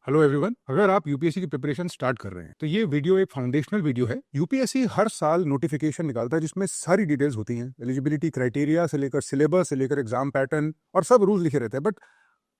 Hello everyone. अगर आप UPSC की प्रिपरेशन स्टार्ट कर रहे हैं तो ये वीडियो एक फाउंडेशनल वीडियो है। यूपीएससी हर साल नोटिफिकेशन निकालता है जिसमें सारी डिटेल्स होती हैं, एलिजिबिलिटी क्राइटेरिया से लेकर सिलेबस से लेकर एग्जाम पैटर्न और सब रूल्स लिखे रहते हैं। But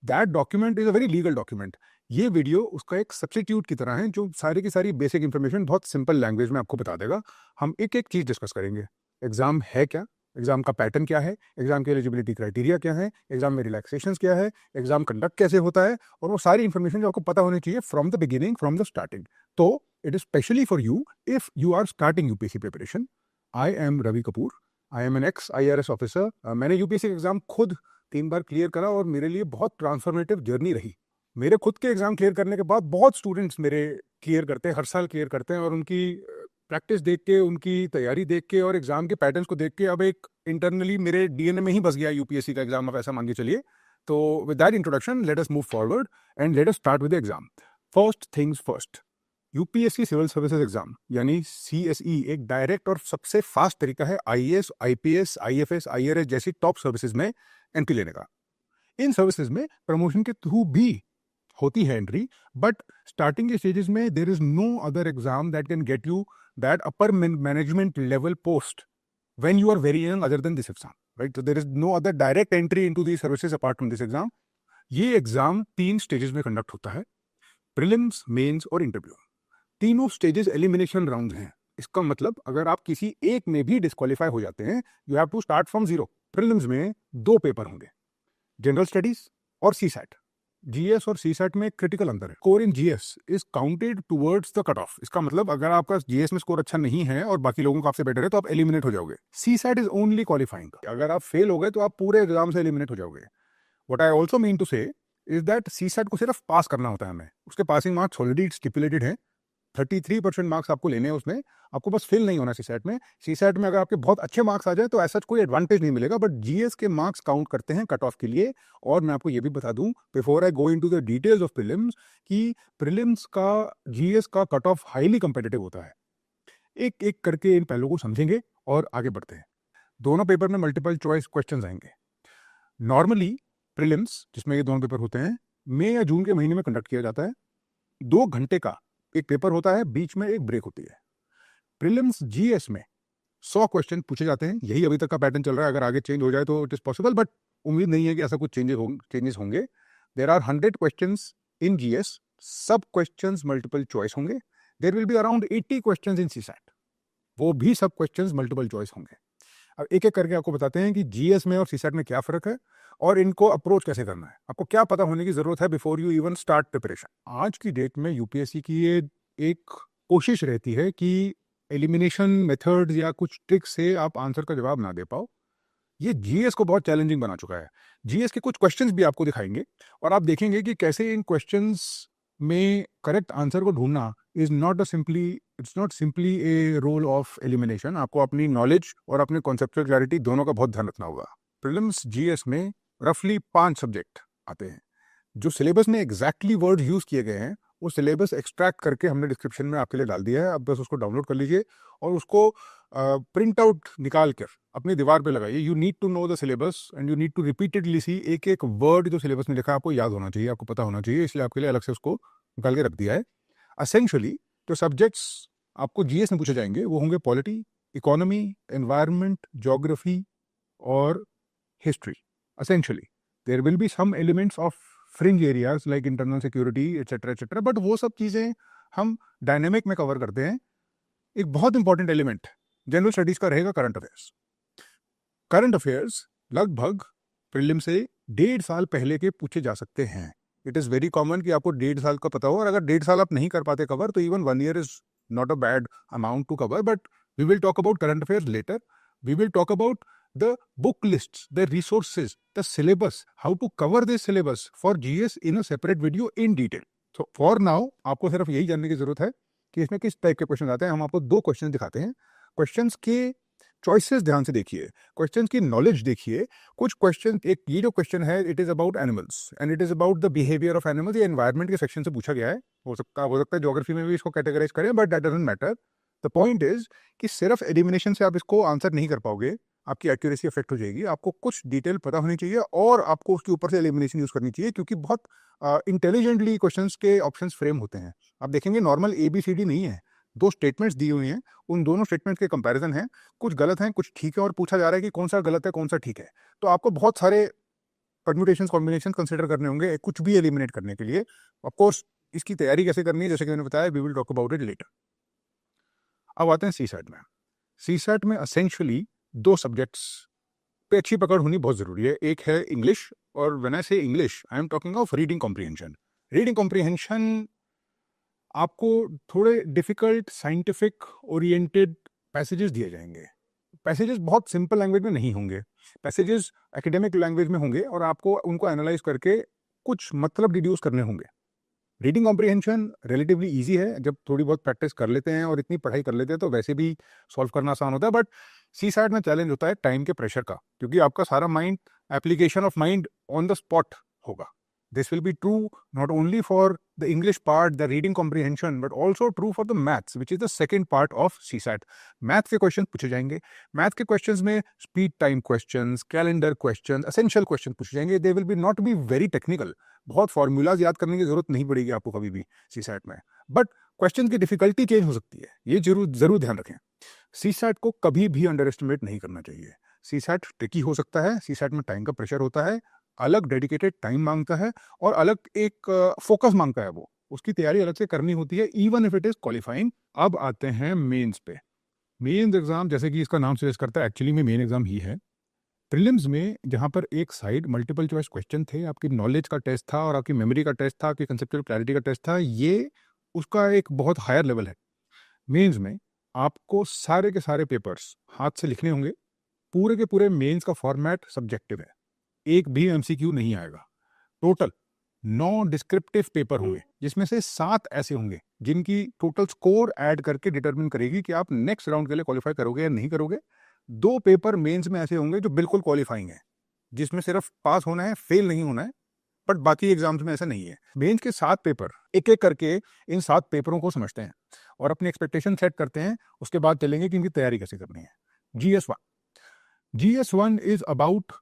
that document is a very legal document. ये वीडियो उसका एक सब्स्टिट्यूट की तरह है जो सारी की सारी बेसिक इंफॉर्मेशन बहुत सिंपल लैंग्वेज में आपको बता देगा। हम एक एक चीज डिस्कस करेंगे। एग्जाम है क्या, एग्जाम का पैटर्न क्या है, एग्जाम की एलिजिबिलिटी क्राइटेरिया क्या है, एग्जाम में रिलैक्सेशंस क्या है, एग्जाम कंडक्ट कैसे होता है, और वो सारी इंफॉर्मेशन जो आपको पता होनी चाहिए from the beginning, from the starting. तो it is specially for you if you are starting UPSC preparation. I am Ravi Kapoor. I am an ex IRS officer. मैंने यूपीएससी एग्जाम खुद 3 बार क्लियर करा और मेरे लिए बहुत ट्रांसफॉर्मेटिव जर्नी रही। मेरे खुद के एग्जाम क्लियर करने के बाद बहुत स्टूडेंट्स मेरे क्लियर करते हैं, हर साल क्लियर करते हैं, और उनकी प्रैक्टिस देख के, उनकी तैयारी देख के और एग्जाम के पैटर्न्स को देख के अब एक इंटरनली मेरे डीएनए में ही बस गया यूपीएससी का एग्जाम, आप ऐसा मान के चलिए। तो with that introduction let us move forward and let us start with the exam. First things first, UPSC civil services exam यानी CSE एक डायरेक्ट और सबसे फास्ट तरीका है IAS, IPS, IFS, IRS जैसी टॉप सर्विसेज में एंट्री लेने का। इन सर्विसेज में प्रमोशन के थ्रू भी होती है एंट्री, बट स्टार्टिंग के स्टेजेस में there is no other exam that can get you that upper management level post when you are very young other than this exam, right? So there is no other direct entry into these services apart from this exam. ये exam 3 stages में conduct होता है, prelims, mains और interview. तीनों stages elimination round हैं। इसका मतलब अगर आप किसी एक में भी डिस्क्वालीफाई हो जाते हैं, you have to start from zero. Prelims में 2 पेपर होंगे, जनरल स्टडीज और सीसैट। जीएस और सीसैट में क्रिटिकल अंतर है। Score in GS is counted towards the cut off. इसका मतलब अगर आपका जीएस में स्कोर अच्छा नहीं है और बाकी लोगों का आपसे बेटर है तो आप एलिमिनेट हो जाओगे। CSAT is only qualifying. अगर आप फेल हो गए तो आप पूरे एग्जाम से एलिमिनेट हो जाओगे। What I also mean to say is that CSAT को सिर्फ पास करना होता है हमें। उसके पासिंग मार्क्स ऑलरेडी स्टिपुलेटेड है, 33% मार्क्स आपको लेने हैं उसमें। आपको बस फेल नहीं होना सीसैट में। सीसैट में अगर आपके बहुत अच्छे मार्क्स आ जाए तो ऐसा कोई एडवांटेज नहीं मिलेगा, बट जीएस के मार्क्स काउंट करते हैं कट ऑफ के लिए। और मैं आपको ये भी बता दूं before I go into the details of prelims कि प्रीलिम्स का जीएस का कट ऑफ हाईली कंपेटिटिव होता है। एक एक करके इन पहलुओं को समझेंगे और आगे बढ़ते हैं। दोनों पेपर में मल्टीपल चॉइस क्वेश्चन आएंगे। नॉर्मली प्रीलिम्स, जिसमें ये दोनों पेपर होते हैं, मई या जून के महीने में कंडक्ट किया जाता है। 2 घंटे का एक पेपर होता है, बीच में एक ब्रेक होती है। प्रीलिम्स जीएस में 100 क्वेश्चन पूछे जाते हैं। यही अभी तक का पैटर्न चल रहा है। अगर आगे चेंज हो जाए तो इट इज पॉसिबल, बट उम्मीद नहीं है कि ऐसा कुछ चेंजेस होंगे। There are 100 questions in GS. सब क्वेश्चंस मल्टीपल चॉइस होंगे। There will be around 80 questions in CSAT, वो भी सब क्वेश्चंस मल्टीपल चॉइस होंगे। अब एक एक करके आपको बताते हैं कि जीएस में और सीसैट में क्या फर्क है और इनको अप्रोच कैसे करना है। आपको क्या पता होने की जरूरत है before you even start preparation. आज की डेट में यूपीएससी की ये एक कोशिश रहती है कि एलिमिनेशन मेथड या कुछ ट्रिक से आप आंसर का जवाब ना दे पाओ। ये जीएस को बहुत चैलेंजिंग बना चुका है। जीएस के कुछ क्वेश्चंस भी आपको दिखाएंगे और आप देखेंगे कि कैसे इन क्वेश्चंस में करेक्ट आंसर को ढूंढना is not simply a role of elimination. आपको अपनी नॉलेज और अपने कॉन्सेप्चुअल क्लैरिटी दोनों का बहुत ध्यान रखना होगा। प्रीलिम्स जीएस में रफली 5 सब्जेक्ट आते हैं। जो सिलेबस में एग्जैक्टली वर्ड यूज किए गए हैं वो सिलेबस एक्सट्रैक्ट करके हमने डिस्क्रिप्शन में आपके लिए डाल दिया है। आप बस उसको डाउनलोड कर लीजिए और उसको प्रिंट आउट निकाल कर अपनी दीवार पे लगाइए। You need to know the syllabus and you need to repeatedly see एक एक वर्ड जो सिलेबस में लिखा है आपको याद होना चाहिए, आपको पता होना चाहिए। इसलिए आपके लिए अलग से उसको निकाल के रख दिया है। असेंशली जो सब्जेक्ट्स आपको जीएस में पूछे जाएंगे वो होंगे पॉलिटी, इकोनॉमी, एनवायरमेंट, ज्योग्राफी और history. Essentially there will be some elements of fringe areas like internal security etcetera, but वो सब चीज़ें हम डायनेमिक में कवर करते हैं। एक बहुत इंपॉर्टेंट एलिमेंट जनरल स्टडीज का रहेगा करंट अफेयर्स। करंट अफेयर्स लगभग प्रीलिम से 1.5 साल पहले के पूछे जा सकते हैं। इट इज़ वेरी कॉमन कि आपको 1.5 साल का पता हो, और अगर 1.5 साल आप नहीं कर पाते कवर तो even 1 year is not a bad amount to cover. But we will talk about current affairs later. We will talk about the book lists, the resources, the syllabus, how to cover this syllabus for GS in a separate video in detail. So for now आपको सिर्फ यही जानने की जरूरत है कि इसमें किस टाइप के क्वेश्चन आते हैं। हम आपको 2 क्वेश्चन दिखाते हैं। क्वेश्चंस के चॉइसेस ध्यान से देखिए, क्वेश्चंस की नॉलेज देखिए। कुछ क्वेश्चन, एक ये जो क्वेश्चन है it is about animals and it is about the behaviour of animals. ये एनवायरमेंट के सेक्शन से पूछा गया है। हो सकता है ज्योग्राफी में भी इसको कैटेगराइज करें, but that doesn't matter. The point is कि सिर्फ एलिमिनेशन से आप इसको आंसर नहीं कर पाओगे। आपकी एक्यूरेसी अफेक्ट हो जाएगी। आपको कुछ डिटेल पता होनी चाहिए और आपको उसके ऊपर से एलिमिनेशन यूज़ करनी चाहिए, क्योंकि बहुत इंटेलिजेंटली क्वेश्चंस के ऑप्शंस फ्रेम होते हैं। आप देखेंगे नॉर्मल ABCD नहीं है, 2 स्टेटमेंट्स दी हुई हैं, उन दोनों स्टेटमेंट्स के कंपैरिजन है, कुछ गलत हैं, कुछ ठीक है, और पूछा जा रहा है कि कौन सा गलत है, कौन सा ठीक है। तो आपको बहुत सारे परम्यूटेशंस, कॉम्बिनेशन कंसिडर करने होंगे कुछ भी एलिमिनेट करने के लिए। ऑफ कोर्स इसकी तैयारी कैसे करनी है, जैसे कि मैंने बताया, we will talk about it later. अब आते हैं सीसैट में। सीसैट में एसेंशियली 2 सब्जेक्ट्स पे अच्छी पकड़ होनी बहुत ज़रूरी है। एक है इंग्लिश, और व्हेन आई से English I am talking of reading comprehension. Reading comprehension आपको थोड़े डिफिकल्ट साइंटिफिक ओरिएंटेड पैसेजेस दिए जाएंगे। पैसेजेस बहुत सिंपल लैंग्वेज में नहीं होंगे, पैसेजेस एकेडमिक लैंग्वेज में होंगे, और आपको उनको एनालाइज करके कुछ मतलब डिड्यूस करने होंगे। रीडिंग कॉम्प्रिहेंशन रिलेटिवली इजी है, जब थोड़ी बहुत प्रैक्टिस कर लेते हैं और इतनी पढ़ाई कर लेते हैं तो वैसे भी सॉल्व करना आसान होता है। बट सीसैट में चैलेंज होता है टाइम के प्रेशर का, क्योंकि आपका सारा mind, application of mind on the spot होगा। This will be true not only for the English part, the reading comprehension, but also true for the maths, which is the second part of CSAT. Math के question पूछे जाएंगे। Math के questions में speed time questions, calendar question, essential question पूछे जाएंगे। They will be not be very technical, बहुत formulas याद करने की जरूरत नहीं पड़ेगी आपको कभी भी सीसैट में, बट क्वेश्चन की डिफिकल्टी चेंज हो सकती है, ये जरूर ध्यान रखें। सीसैट को कभी भी अंडर एस्टिमेट नहीं करना चाहिए। सीसैट ट्रिकी हो सकता है, सीसैट में टाइम का प्रेशर होता है, अलग डेडिकेटेड टाइम मांगता है, और अलग एक फोकस मांगता है, वो उसकी तैयारी अलग से करनी होती है, even if it is qualifying. अब आते हैं मेंस पे। मेंस एग्जाम, जैसे कि इसका नाम सजेस्ट करता है, एक्चुअली में मेन एग्जाम ही है। प्रीलिम्स में जहां पर एक साइड मल्टीपल चॉइस क्वेश्चन थे, आपकी नॉलेज का टेस्ट था और आपकी मेमोरी का टेस्ट था, आपकी कंसेप्चुअल क्लैरिटी का टेस्ट था, ये उसका एक बहुत हायर लेवल है। मेंस में आपको सारे के सारे पेपर्स हाथ से लिखने होंगे। पूरे के पूरे मेंस का फॉर्मेट सब्जेक्टिव है, एक भी MCQ नहीं आएगा। टोटल 9 डिस्क्रिप्टिव पेपर होंगे, जिसमें से 7 ऐसे होंगे जिनकी टोटल स्कोर ऐड करके डिटरमिन करेगी कि आप नेक्स्ट राउंड के लिए क्वालिफाई करोगे या नहीं करोगे। 2 पेपर मेंस में ऐसे होंगे जो बिल्कुल क्वालिफाइंग है, जिसमें सिर्फ पास होना है, फेल नहीं होना है, बट बाकी एग्जाम्स में ऐसा नहीं है। मेंस के 7 पेपर, एक एक करके इन 7 पेपरों को समझते हैं और अपनी एक्सपेक्टेशन सेट करते हैं। उसके बाद चलेंगे कि इनकी तैयारी कैसे करनी है। GS1 is about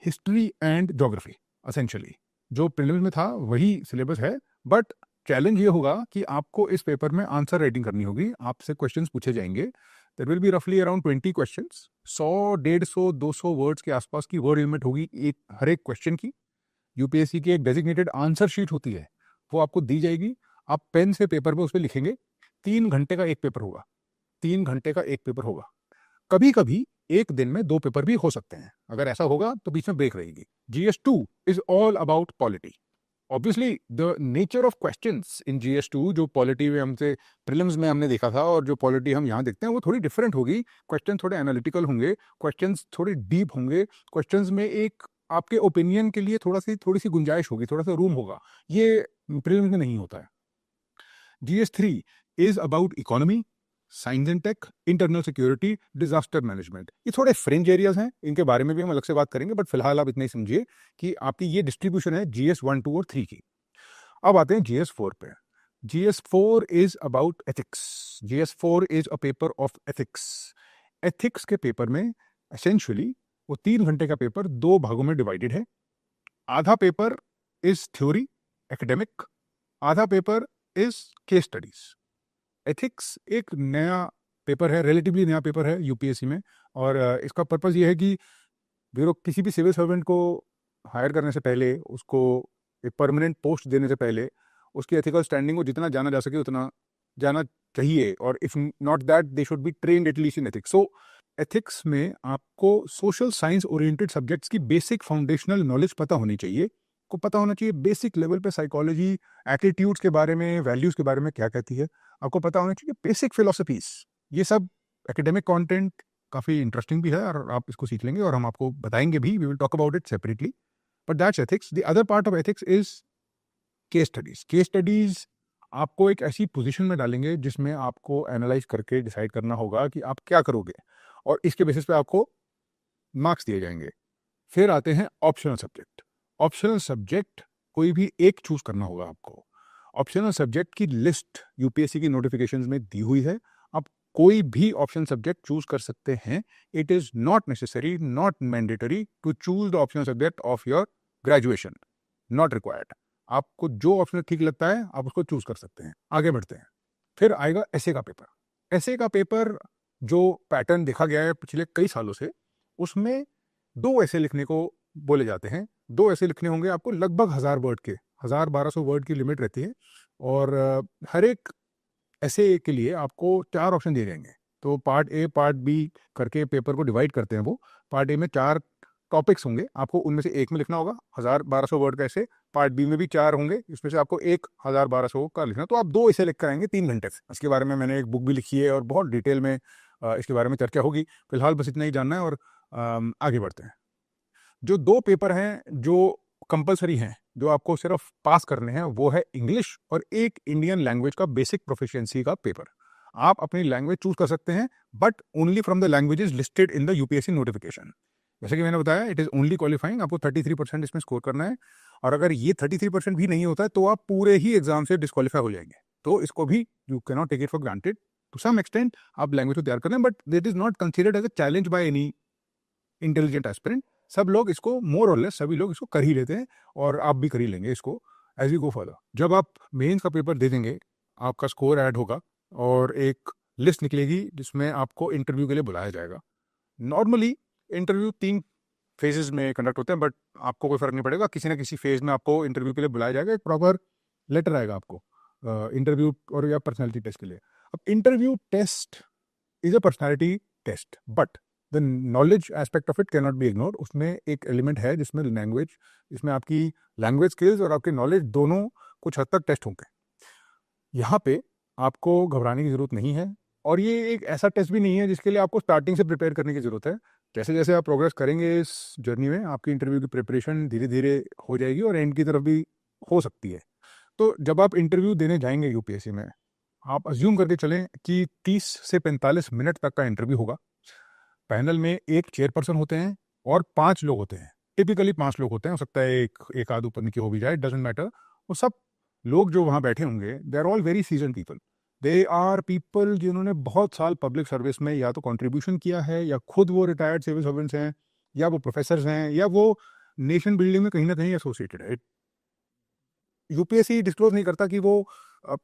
history and geography. Essentially जो प्रीलिम्स में था वही सिलेबस है, बट चैलेंज ये होगा कि आपको इस पेपर में आंसर राइटिंग करनी होगी। आपसे क्वेश्चंस पूछे जाएंगे। देयर विल बी रफली अराउंड 20 क्वेश्चंस, 100, 150, 200 वर्ड्स के आसपास की वर्ड लिमिट होगी एक हर एक क्वेश्चन की। यूपीएससी की एक डेजिग्नेटेड आंसर शीट होती है, वो आपको दी जाएगी। आप पेन से पेपर पे उस पर लिखेंगे। 3 घंटे का एक पेपर होगा, 3 घंटे का एक पेपर होगा। कभी कभी एक दिन में 2 पेपर भी हो सकते हैं। अगर ऐसा होगा तो बीच में ब्रेक रहेगी। GS2 is all about polity. Obviously the nature of questions in GS2, जो पॉलिटी में हमसे प्रीलिम्स में हमने देखा था और जो पॉलिटी हम यहाँ देखते हैं, वो थोड़ी डिफरेंट होगी। क्वेश्चन थोड़े एनालिटिकल होंगे, क्वेश्चंस थोड़े डीप होंगे, क्वेश्चंस में एक आपके ओपिनियन के लिए थोड़ी सी गुंजाइश होगी, थोड़ा सा रूम होगा। ये प्रीलिम्स में नहीं होता है। GS3 is about economy, science and tech, internal security, disaster management. ये थोड़े फ्रिंज एरियाज हैं, इनके बारे में भी हम अलग से बात करेंगे, बट फिलहाल आप इतना ही समझिए कि आपकी ये डिस्ट्रीब्यूशन है GS1, 2 और 3 की। अब आते हैं GS4 पे। GS4 is about ethics. GS4 is a paper of ethics. Ethics के पेपर में एसेंशियली वो 3 घंटे का पेपर 2 भागों में डिवाइडेड है। आधा पेपर इज थ्योरी, एकेडमिक, आधा paper is case studies. Ethics एक नया पेपर है, रिलेटिवली नया पेपर है यूपीएससी में, और इसका पर्पस ये है कि ब्यूरो किसी भी सिविल सर्वेंट को हायर करने से पहले, उसको एक परमानेंट पोस्ट देने से पहले, उसकी एथिकल स्टैंडिंग को जितना जाना जा सके उतना जाना चाहिए, और if not that they should be trained at least in ethics. So ethics में आपको सोशल साइंस ओरिएंटेड सब्जेक्ट्स की बेसिक फाउंडेशनल नॉलेज पता होनी चाहिए। को पता होना चाहिए बेसिक लेवल पे साइकोलॉजी, एटीट्यूड्स के बारे में, वैल्यूज के बारे में क्या कहती है, आपको पता होना चाहिए बेसिक फिलोसफीज। ये सब एकेडमिक कंटेंट काफ़ी इंटरेस्टिंग भी है, और आप इसको सीख लेंगे और हम आपको बताएंगे भी। We will talk about it separately, but that's ethics. The other part of ethics is case studies. Case studies आपको एक ऐसी पोजीशन में डालेंगे जिसमें आपको एनालाइज करके डिसाइड करना होगा कि आप क्या करोगे, और इसके बेसिस पे आपको मार्क्स दिए जाएंगे। फिर आते हैं ऑप्शनल सब्जेक्ट। ऑप्शनल सब्जेक्ट कोई भी एक चूज करना होगा आपको। ऑप्शनल सब्जेक्ट की लिस्ट यूपीएससी की नोटिफिकेशंस में दी हुई है। आप कोई भी ऑप्शन सब्जेक्ट चूज कर सकते हैं. It is not necessary, not mandatory to choose the option subject of your graduation. Not required. आपको जो ऑप्शन ठीक लगता है आप उसको चूज कर सकते हैं. आगे बढ़ते हैं. फिर आएगा एसे का पेपर. एसे का पेपर जो पैटर्न देखा गया है पिछले कई सालों से, उसमें 2 ऐसे लिखने को बोले जाते हैं. 2 ऐसे लिखने होंगे आपको, लगभग 1000 वर्ड के, 1000-1200 वर्ड की लिमिट रहती है. और हर एक ऐसे के लिए आपको 4 ऑप्शन दिए जाएंगे. तो पार्ट ए, पार्ट बी करके पेपर को डिवाइड करते हैं वो. पार्ट ए में 4 टॉपिक्स होंगे, आपको उनमें से एक में लिखना होगा 1000-1200 वर्ड का ऐसे. पार्ट बी में भी 4 होंगे, इसमें से आपको एक 1000-1200 का लिखना. तो आप 2 ऐसे लिख कर आएंगे 3 घंटे से. इसके बारे में मैंने एक बुक भी लिखी है और बहुत डिटेल में इसके बारे में चर्चा होगी. फिलहाल बस इतना ही जानना है और आगे बढ़ते हैं. जो 2 पेपर हैं जो कंपलसरी हैं, जो आपको सिर्फ पास करने हैं, वो है इंग्लिश और एक इंडियन लैंग्वेज का बेसिक प्रोफिशिएंसी का पेपर. आप अपनी लैंग्वेज चूज कर सकते हैं, but only from the languages listed in the UPSC notification. जैसे कि मैंने बताया, इट इज ओनली क्वालिफाइंग. आपको 33% इसमें स्कोर करना है. और अगर ये 33% भी नहीं होता है तो आप पूरे ही एग्जाम से डिस्क्वालीफाई हो जाएंगे. तो इसको भी you can not take it for granted. To some extent आप लैंग्वेज को तैयार कर रहे हैं, but that is not considered as a challenge by any intelligent aspirant. सब लोग इसको मोर और लेस सभी लोग इसको कर ही लेते हैं और आप भी कर ही लेंगे इसको एज यू गो फर्दर. जब आप मेंस का पेपर दे देंगे, आपका स्कोर ऐड होगा और एक लिस्ट निकलेगी जिसमें आपको इंटरव्यू के लिए बुलाया जाएगा. नॉर्मली इंटरव्यू 3 फेजेस में कंडक्ट होते हैं, बट आपको कोई फर्क नहीं पड़ेगा. किसी ना किसी फेज में आपको इंटरव्यू के लिए बुलाया जाएगा. एक प्रॉपर लेटर आएगा आपको इंटरव्यू और या पर्सनैलिटी टेस्ट के लिए. अब interview test is a personality test, but the knowledge aspect of it can not be ignored. उसमें एक एलिमेंट है जिसमें लैंग्वेज, इसमें आपकी लैंग्वेज स्किल्स और आपकी नॉलेज दोनों कुछ हद तक टेस्ट होंगे. यहाँ पे आपको घबराने की जरूरत नहीं है. और ये एक ऐसा टेस्ट भी नहीं है जिसके लिए आपको स्टार्टिंग से प्रिपेयर करने की जरूरत है. जैसे जैसे आप प्रोग्रेस करेंगे इस जर्नी में, आपकी इंटरव्यू की प्रिपरेशन धीरे धीरे हो जाएगी और एंड की तरफ भी हो सकती है. तो जब आप इंटरव्यू देने जाएंगे यूपीएससी में, आप अज्यूम करके चलें कि 30 से 45 मिनट तक का इंटरव्यू होगा. पैनल में एक चेयरपर्सन होते हैं और 5 लोग होते हैं. टिपिकली 5 लोग होते हैं, हो सकता है एक आध ऊपर नीचे हो भी जाए, डजंट मैटर. वो सब लोग जो वहाँ बैठे होंगे, they are all very season people. They are people जिन्होंने बहुत साल पब्लिक सर्विस में या तो कंट्रीब्यूशन किया है, या खुद वो रिटायर्ड सिविल सर्वेंट्स हैं, या वो प्रोफेसर्स हैं, या वो नेशन बिल्डिंग में कहीं ना कहीं एसोसिएटेड है. यूपीएससी डिस्क्लोज नहीं करता कि वो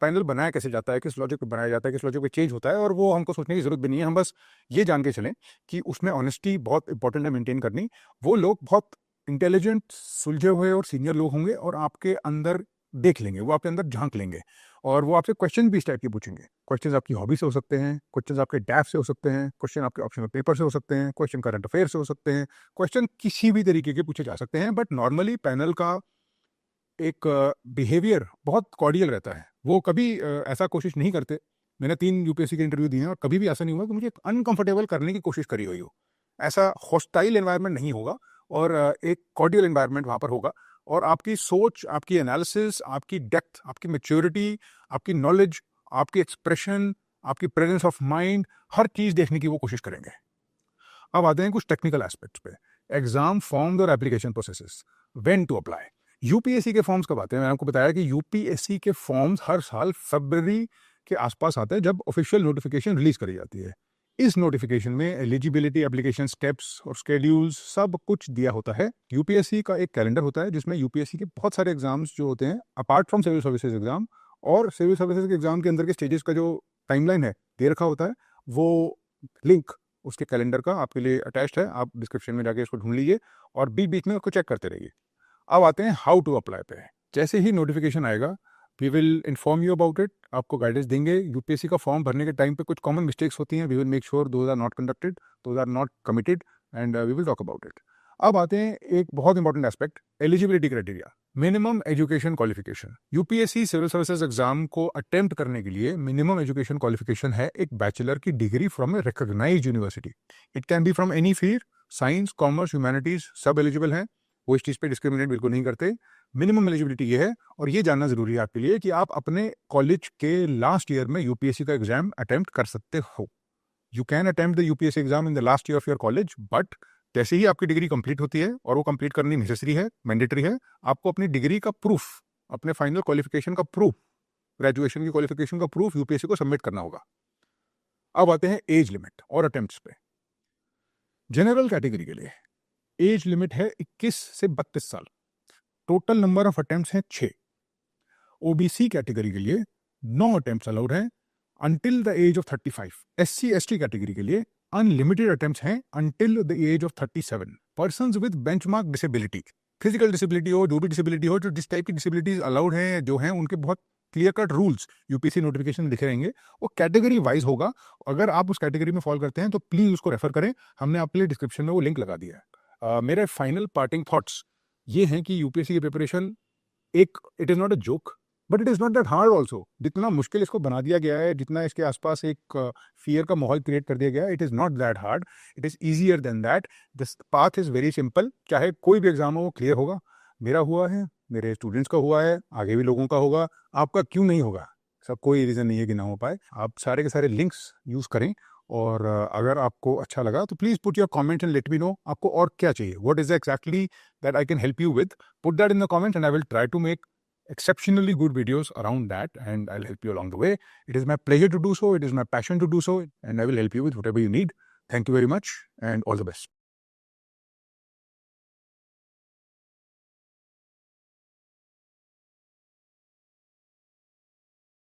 पैनल बनाया कैसे जाता है, किस लॉजिक पे बनाया जाता है, किस लॉजिक पे चेंज होता है, और वो हमको सोचने की जरूरत भी नहीं है. हम बस ये जान के चलें कि उसमें ऑनेस्टी बहुत इंपॉर्टेंट है मेंटेन करनी. वो लोग बहुत इंटेलिजेंट, सुलझे हुए और सीनियर लोग होंगे और आपके अंदर देख लेंगे, वो आपके अंदर झांक लेंगे और वो आपसे क्वेश्चन भी इस टाइप के पूछेंगे. क्वेश्चन आपकी हॉबी से हो सकते हैं, क्वेश्चन आपके डैफ से हो सकते हैं, क्वेश्चन आपके ऑप्शनल पेपर से हो सकते हैं, क्वेश्चन करंट अफेयर से हो सकते हैं, क्वेश्चन किसी भी तरीके के पूछे जा सकते हैं. बट नॉर्मली पैनल का एक बिहेवियर बहुत कॉर्डियल रहता है. वो कभी ऐसा कोशिश नहीं करते. मैंने 3 यूपीएससी के इंटरव्यू दिए हैं और कभी भी ऐसा नहीं हुआ कि मुझे अनकंफर्टेबल करने की कोशिश करी हुई हो. ऐसा हॉस्टाइल एनवायरनमेंट नहीं होगा और एक कॉर्डियल एनवायरनमेंट वहाँ पर होगा. और आपकी सोच, आपकी एनालिसिस, आपकी डेप्थ, आपकी मैच्योरिटी, आपकी नॉलेज, आपकी एक्सप्रेशन, आपकी प्रेजेंस ऑफ माइंड, हर चीज़ देखने की वो कोशिश करेंगे. अब आते हैं कुछ टेक्निकल एस्पेक्ट्स पे. एग्जाम फॉर्म्स और application processes, when to apply. UPSC के फॉर्म्स कब आते हैं? मैंने आपको बताया कि यूपीएससी के फॉर्म्स हर साल फरवरी के आसपास आते हैं, जब ऑफिशियल नोटिफिकेशन रिलीज करी जाती है. इस नोटिफिकेशन में एलिजिबिलिटी, एप्लीकेशन स्टेप्स और स्केड्यूल्स सब कुछ दिया होता है. यूपीएससी का एक कैलेंडर होता है जिसमें यूपीएससी के बहुत सारे एग्जाम्स जो होते हैं, apart from civil services exam, और सिविल सर्विसेज के एग्जाम के अंदर के स्टेजेस का जो टाइमलाइन है दे रखा होता है. वो लिंक उसके कैलेंडर का आपके लिए अटैच्ड है. आप डिस्क्रिप्शन में जाके इसको ढूंढ लीजिए और बीच बीच में उसको चेक करते रहिए. अब आते हैं हाउ टू अप्लाई पे. जैसे ही नोटिफिकेशन आएगा, we will inform you about it. आपको गाइडेंस देंगे. यूपीएससी का फॉर्म भरने के टाइम पे कुछ कॉमन मिस्टेक्स होती हैं. We will make sure those are not conducted, those are not committed, and we will talk about it. अब आते हैं एक बहुत important aspect, eligibility criteria. Minimum education qualification. UPSC civil services exam को attempt करने के लिए मिनिमम एजुकेशन क्वालिफिकेशन है एक बैचलर की degree from a recognised university. It can be from any field, science, commerce, humanities, सब एलिजिबल हैं. वो इस चीज़ पे डिस्क्रिमिनेट बिल्कुल नहीं करते. मिनिमम एलिजिबिलिटी ये है, और ये जानना जरूरी है आपके लिए कि आप अपने कॉलेज के लास्ट ईयर में यूपीएससी का एग्जाम अटेम्प्ट कर सकते हो. You can attempt the UPSC exam in the last year of your college, but जैसे ही आपकी डिग्री कंप्लीट होती है, और वो कंप्लीट करनी नेसेसरी है, मैंडेटरी है, आपको अपनी डिग्री का प्रूफ, अपने फाइनल क्वालिफिकेशन का प्रूफ, ग्रेजुएशन की क्वालिफिकेशन का प्रूफ यूपीएससी को सबमिट करना होगा. अब आते हैं एज लिमिट और अटेम्प्ट्स पे। जनरल कैटेगरी के लिए एज लिमिट है 21 से 32 साल, टोटल नंबर ऑफ अटेम्प्ट्स हैं 6। ओबीसी कैटेगरी के लिए 9 अटेम्प्ट्स अलाउड हैं until the age of 35। SC ST category के लिए अनलिमिटेड अटेम्प्ट्स हैं until the age of 37। Persons with benchmark disability, physical disability हो, जो भी डिसेबिलिटी हो, जो जिस टाइप की डिसेबिलिटीज अलाउड हैं जो हैं उनके बहुत clear cut rules UPSC notification में लिखे रहेंगे, वो कैटेगरी वाइज होगा। अगर आप उस कैटेगरी में फॉल करते हैं तो प्लीज उसको रेफर करें, हमने आपके लिए डिस्क्रिप्शन में वो लिंक लगा दिया है। मेरे फाइनल पार्टिंग थॉट्स ये हैं कि यूपीएससी की preparation it is not a joke, but it is not that hard also. जितना मुश्किल इसको बना दिया गया है, जितना इसके आसपास एक फियर का माहौल क्रिएट कर दिया गया है, it is not that hard, it is easier than that. This path is very simple. चाहे कोई भी एग्जाम हो वो क्लियर होगा। मेरा हुआ है, मेरे स्टूडेंट्स का हुआ है, आगे भी लोगों का होगा। आपका क्यों नहीं होगा? सब कोई रीज़न नहीं है कि ना हो पाए। आप सारे के सारे लिंक्स यूज़ करें और अगर आपको अच्छा लगा तो please put your comment and let me know आपको और क्या चाहिए, what is exactly that I can help you with. Put that in the comment and I will try to make exceptionally good videos around that, and I'll help you along the way. It is my pleasure to do so, it is my passion to do so, and I will help you with whatever you need. Thank you very much and all the best.